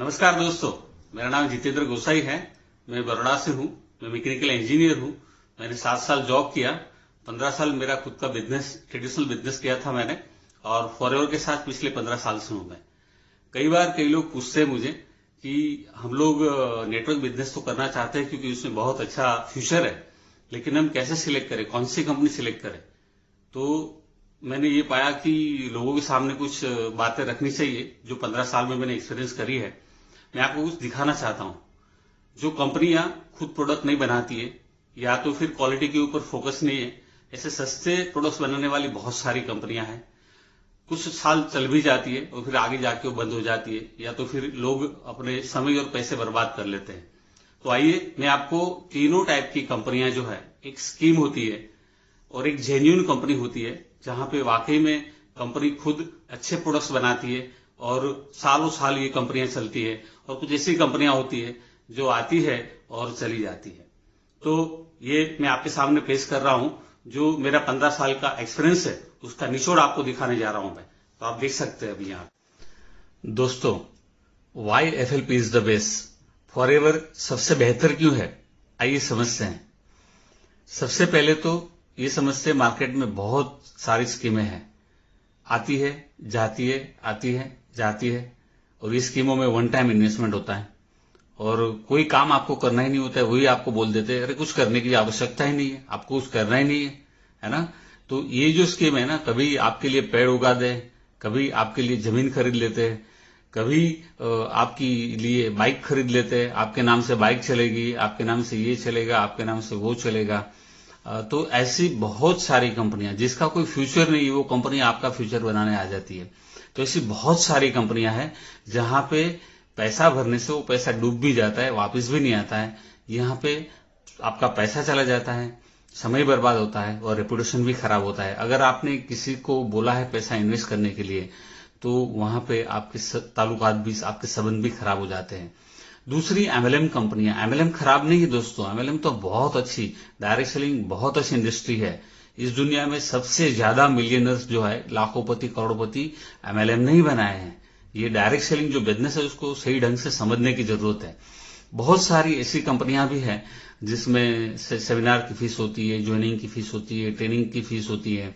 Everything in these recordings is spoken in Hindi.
नमस्कार दोस्तों, मेरा नाम जितेंद्र गोसाई है। मैं बड़ौदा से हूँ। मैं मैकेनिकल इंजीनियर हूँ। मैंने 7 साल जॉब किया। 15 साल मेरा खुद का बिजनेस, ट्रेडिशनल बिजनेस किया था मैंने, और फॉरएवर के साथ पिछले 15 साल से हूँ मैं। कई बार कई लोग पूछते हैं मुझे कि हम लोग नेटवर्क बिजनेस तो करना चाहते हैं क्योंकि उसमें बहुत अच्छा फ्यूचर है, लेकिन हम कैसे सिलेक्ट करें, कौन सी कंपनी सिलेक्ट करें। तो मैंने ये पाया कि लोगों के सामने कुछ बातें रखनी चाहिए जो 15 साल में मैंने एक्सपीरियंस करी है। मैं आपको कुछ दिखाना चाहता हूं। जो कंपनियां खुद प्रोडक्ट नहीं बनाती है या तो फिर क्वालिटी के ऊपर फोकस नहीं है, ऐसे सस्ते प्रोडक्ट्स बनाने वाली बहुत सारी कंपनियां हैं। कुछ साल चल भी जाती है और फिर आगे जाके वो बंद हो जाती है, या तो फिर लोग अपने समय और पैसे बर्बाद कर लेते हैं। तो आइए मैं आपको तीनों टाइप की कंपनियां जो है, एक स्कीम होती है और एक जेन्युइन कंपनी होती है जहां पे वाकई में कंपनी खुद अच्छे प्रोडक्ट्स बनाती है और सालों साल ये कंपनियां चलती है, और कुछ ऐसी कंपनियां होती है जो आती है और चली जाती है। तो ये मैं आपके सामने पेश कर रहा हूं, जो मेरा 15 साल का एक्सपीरियंस है उसका निचोड़ आपको दिखाने जा रहा हूं मैं। तो आप देख सकते हैं अभी यहाँ। दोस्तों, why FLP is the best, forever सबसे बेहतर क्यों है, आइए समझते हैं। सबसे पहले तो ये समझते हैं, मार्केट में बहुत सारी स्कीमें हैं, आती है जाती है, आती है जाती है, और ये स्कीमों में वन टाइम इन्वेस्टमेंट होता है और कोई काम आपको करना ही नहीं होता है। वही आपको बोल देते हैं, अरे कुछ करने की आवश्यकता ही नहीं है, आपको कुछ करना ही नहीं है ना। तो ये जो स्कीम है ना, कभी आपके लिए पेड़ उगा दे, कभी आपके लिए जमीन खरीद लेते हैं, कभी आपके लिए बाइक खरीद लेते हैं, आपके नाम से बाइक चलेगी, आपके नाम से ये चलेगा, आपके नाम से वो चलेगा। तो ऐसी बहुत सारी कंपनियां जिसका कोई फ्यूचर नहीं है, वो कंपनी आपका फ्यूचर बनाने आ जाती है। तो ऐसी बहुत सारी कंपनियां हैं जहां पे पैसा भरने से वो पैसा डूब भी जाता है, वापस भी नहीं आता है। यहाँ पे आपका पैसा चला जाता है, समय बर्बाद होता है और रेपुटेशन भी खराब होता है। अगर आपने किसी को बोला है पैसा इन्वेस्ट करने के लिए, तो वहां पे आपके ताल्लुकात भी, आपके संबंध भी खराब हो जाते हैं। दूसरी MLM कंपनियां। MLM खराब नहीं है दोस्तों, MLM तो बहुत अच्छी, डायरेक्ट सेलिंग बहुत अच्छी इंडस्ट्री है। इस दुनिया में सबसे ज्यादा मिलियनर्स जो है, लाखोंपति करोड़पति, MLM नहीं बनाए हैं। ये डायरेक्ट सेलिंग जो बिजनेस है उसको सही ढंग से समझने की जरूरत है। बहुत सारी ऐसी कंपनियां भी हैं जिसमें सेमिनार की फीस होती है, ज्वाइनिंग की फीस होती है, ट्रेनिंग की फीस होती है,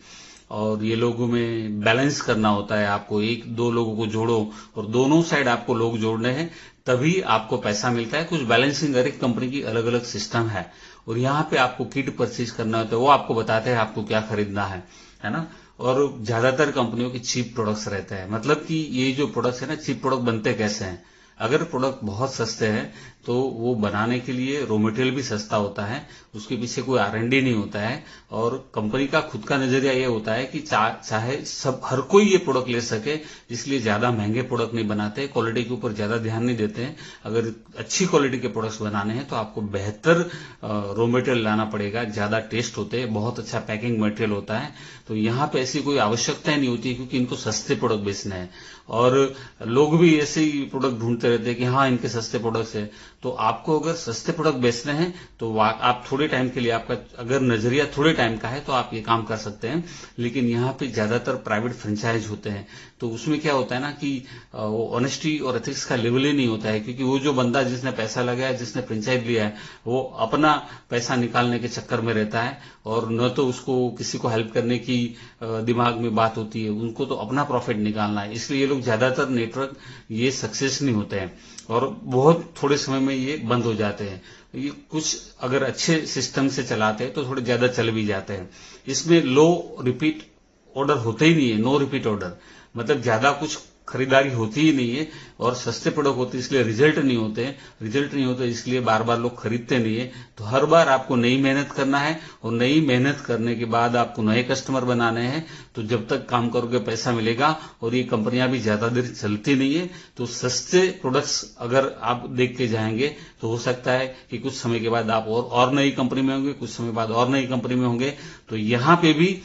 और ये लोगों में बैलेंस करना होता है। आपको एक दो लोगों को जोड़ो और दोनों साइड आपको लोग जोड़ने हैं, तभी आपको पैसा मिलता है। कुछ बैलेंसिंग, हर एक कंपनी की अलग अलग सिस्टम है, और यहाँ पे आपको किट परचेज करना होता है, वो आपको बताते हैं आपको क्या खरीदना है ना। और ज्यादातर कंपनियों के चीप प्रोडक्ट्स रहते हैं। मतलब कि ये जो प्रोडक्ट्स है ना, चीप प्रोडक्ट बनते कैसे हैं। अगर प्रोडक्ट बहुत सस्ते हैं तो वो बनाने के लिए रॉ मटेरियल भी सस्ता होता है, उसके पीछे कोई R&D नहीं होता है, और कंपनी का खुद का नजरिया ये होता है कि चाहे सब हर कोई ये प्रोडक्ट ले सके, इसलिए ज्यादा महंगे प्रोडक्ट नहीं बनाते, क्वालिटी के ऊपर ज्यादा ध्यान नहीं देते हैं। अगर अच्छी क्वालिटी के प्रोडक्ट्स बनाने हैं तो आपको बेहतर रॉ मटेरियल लाना पड़ेगा, ज्यादा टेस्ट होते हैं, बहुत अच्छा पैकिंग मटेरियल होता है। तो यहाँ पे ऐसी कोई आवश्यकता ही नहीं होती, क्योंकि इनको सस्ते प्रोडक्ट बेचने हैं, और लोग भी ऐसे ही प्रोडक्ट ढूंढते रहते हैं कि हाँ इनके सस्ते प्रोडक्ट्स है। तो आपको अगर सस्ते प्रोडक्ट बेचने हैं तो आप थोड़े टाइम के लिए, आपका अगर नजरिया थोड़े टाइम का है तो आप ये काम कर सकते हैं। लेकिन यहाँ पे ज्यादातर प्राइवेट फ्रेंचाइज होते हैं, तो उसमें क्या होता है ना कि वो ऑनेस्टी और एथिक्स का लेवल ही नहीं होता है, क्योंकि वो जो बंदा जिसने पैसा लगाया, जिसने फ्रेंचाइज लिया है, वो अपना पैसा निकालने के चक्कर में रहता है, और न तो उसको किसी को हेल्प करने की दिमाग में बात होती है, उनको तो अपना प्रॉफिट निकालना है। इसलिए ये लोग ज्यादातर नेटवर्क ये सक्सेस नहीं होते हैं, और बहुत थोड़े समय में ये बंद हो जाते हैं। ये कुछ अगर अच्छे सिस्टम से चलाते हैं तो थोड़े ज्यादा चल भी जाते हैं। इसमें लो रिपीट ऑर्डर होते ही नहीं है, नो रिपीट ऑर्डर, मतलब ज्यादा कुछ खरीदारी होती ही नहीं है, और सस्ते प्रोडक्ट होते इसलिए रिजल्ट नहीं होते इसलिए बार बार लोग खरीदते नहीं है। तो हर बार आपको नई मेहनत करना है, और नई मेहनत करने के बाद आपको नए कस्टमर बनाने हैं। तो जब तक काम करोगे पैसा मिलेगा, और ये कंपनियां भी ज्यादा देर चलती नहीं है। तो सस्ते प्रोडक्ट्स अगर आप देख के जाएंगे तो हो सकता है कि कुछ समय के बाद आप और नई कंपनी में होंगे, कुछ समय बाद और नई कंपनी में होंगे। तो यहाँ पे भी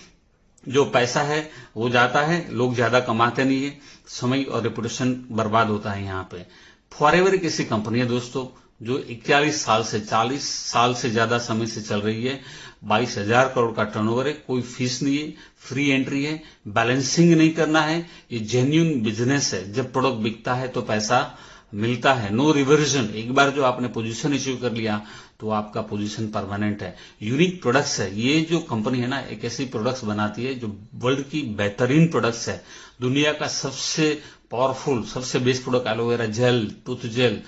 जो पैसा है वो जाता है, लोग ज्यादा कमाते नहीं है, समय और रेपुटेशन बर्बाद होता है। यहाँ पे फॉरएवर एक ऐसी कंपनी है दोस्तों जो 41 साल से 40 साल से ज्यादा समय से चल रही है। 22,000 करोड़ का टर्नओवर है, कोई फीस नहीं है, फ्री एंट्री है, बैलेंसिंग नहीं करना है, ये जेन्युइन बिजनेस है। जब प्रोडक्ट बिकता है तो पैसा मिलता है, नो रिवर्जन। एक बार जो आपने पोजीशन अचीव कर लिया तो आपका पोजीशन परमानेंट है। यूनिक प्रोडक्ट्स है, ये जो कंपनी है ना एक ऐसी प्रोडक्ट्स बनाती है जो वर्ल्ड की बेहतरीन प्रोडक्ट्स है। दुनिया का सबसे पावरफुल, सबसे best product aloe vera gel, tooth gel,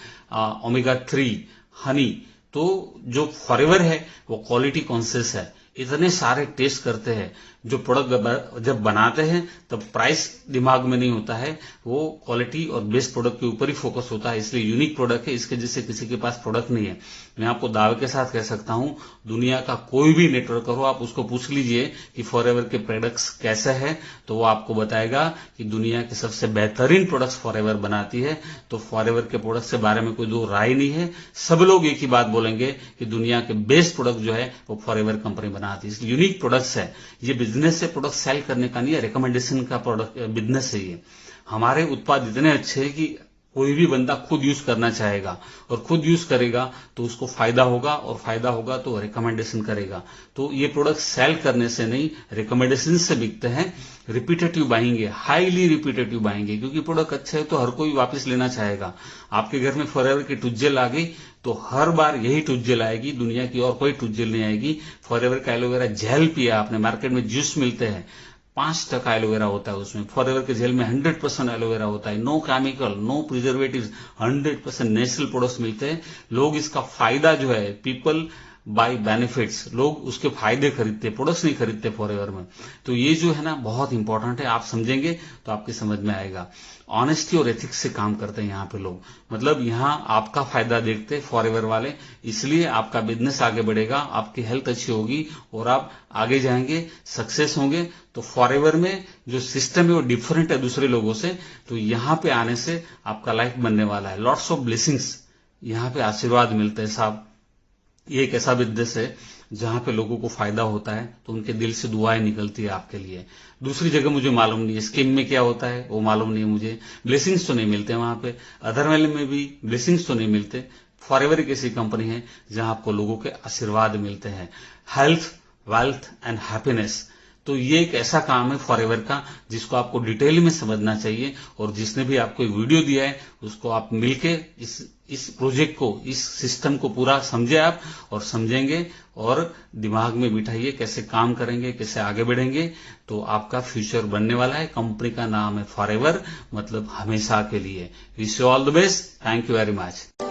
omega 3, honey. तो जो फॉरएवर है वो क्वालिटी कॉन्शियस है, इतने सारे टेस्ट करते हैं। जो प्रोडक्ट जब बनाते हैं तब प्राइस दिमाग में नहीं होता है, वो क्वालिटी और बेस्ट प्रोडक्ट के ऊपर ही फोकस होता है। इसलिए यूनिक प्रोडक्ट है, इसके जैसे किसी के पास प्रोडक्ट नहीं है। मैं आपको दावे के साथ कह सकता हूं, दुनिया का कोई भी नेटवर्क हो, आप उसको पूछ लीजिए कि फॉरएवर के प्रोडक्ट्स कैसे हैं, तो वो आपको बताएगा कि दुनिया के सबसे बेहतरीन प्रोडक्ट्स फॉरएवर बनाती है। तो फॉरएवर के प्रोडक्ट्स के बारे में कोई दो राय नहीं है। सब लोग एक ही बात बोलेंगे कि दुनिया के बेस्ट प्रोडक्ट जो है वो फॉरएवर कंपनी बनाती है। इसलिए यूनिक प्रोडक्ट्स है। ये बिजनेस से प्रोडक्ट सेल करने का नहीं है, रिकमेंडेशन का प्रोडक्ट बिजनेस है ये। हमारे उत्पाद इतने अच्छे हैं कि कोई भी बंदा खुद यूज करना चाहेगा, और खुद यूज करेगा तो उसको फायदा होगा, और फायदा होगा तो रिकमेंडेशन करेगा। तो ये प्रोडक्ट सेल करने से नहीं, रिकमेंडेशन से बिकते हैं। रिपीटेटिव बाइंगे, हाईली रिपीटेटिव बाइंगे, क्योंकि प्रोडक्ट अच्छे है तो हर कोई वापस लेना चाहेगा। आपके घर में फॉरएवर की टूथजेल आ गई तो हर बार यही टूथजेल आएगी, दुनिया की और कोई टूथजेल नहीं आएगी। फॉरएवर का एलोवेरा जेल पिया आपने, मार्केट में जूस मिलते हैं, 5% एलोवेरा होता है उसमें। फॉरएवर के जेल में 100% एलोवेरा होता है, no chemical, no preservatives, 100% natural products मिलते हैं। लोग इसका फायदा जो है, पीपल बाय बेनिफिट्स, लोग उसके फायदे खरीदते, प्रोडक्ट्स नहीं खरीदते फॉरएवर में। तो ये जो है ना बहुत इंपॉर्टेंट है, आप समझेंगे तो आपकी समझ में आएगा। ऑनेस्टी और एथिक्स से काम करते हैं यहाँ पे लोग, मतलब यहाँ आपका फायदा देखते हैं फॉरएवर वाले, इसलिए आपका बिजनेस आगे बढ़ेगा, आपकी हेल्थ अच्छी होगी और आप आगे जाएंगे, सक्सेस होंगे। तो फॉरएवर में जो सिस्टम है वो डिफरेंट है दूसरे लोगों से, तो यहाँ पे आने से आपका लाइफ बनने वाला है। लॉट्स ऑफ ब्लेसिंग्स, यहाँ पे आशीर्वाद मिलते हैं साहब। ये एक ऐसा बिजनेस है जहां पे लोगों को फायदा होता है, तो उनके दिल से दुआएं निकलती है आपके लिए। दूसरी जगह मुझे मालूम नहीं है, स्कीम में क्या होता है वो मालूम नहीं है मुझे, ब्लेसिंग्स तो नहीं मिलते वहां पे, अदर वाले में भी ब्लेसिंग्स तो नहीं मिलते। फॉरएवर एक ऐसी कंपनी है जहां आपको लोगों के आशीर्वाद मिलते हैं, हेल्थ, वेल्थ एंड हैप्पीनेस। तो ये एक ऐसा काम है फॉरएवर का जिसको आपको डिटेल में समझना चाहिए, और जिसने भी आपको एक वीडियो दिया है उसको आप मिलके इस प्रोजेक्ट को, इस सिस्टम को पूरा समझे आप, और समझेंगे और दिमाग में बिठाइए कैसे काम करेंगे, कैसे आगे बढ़ेंगे, तो आपका फ्यूचर बनने वाला है। कंपनी का नाम है फॉरएवर, मतलब हमेशा के लिए। Wish you all the best, thank you very much.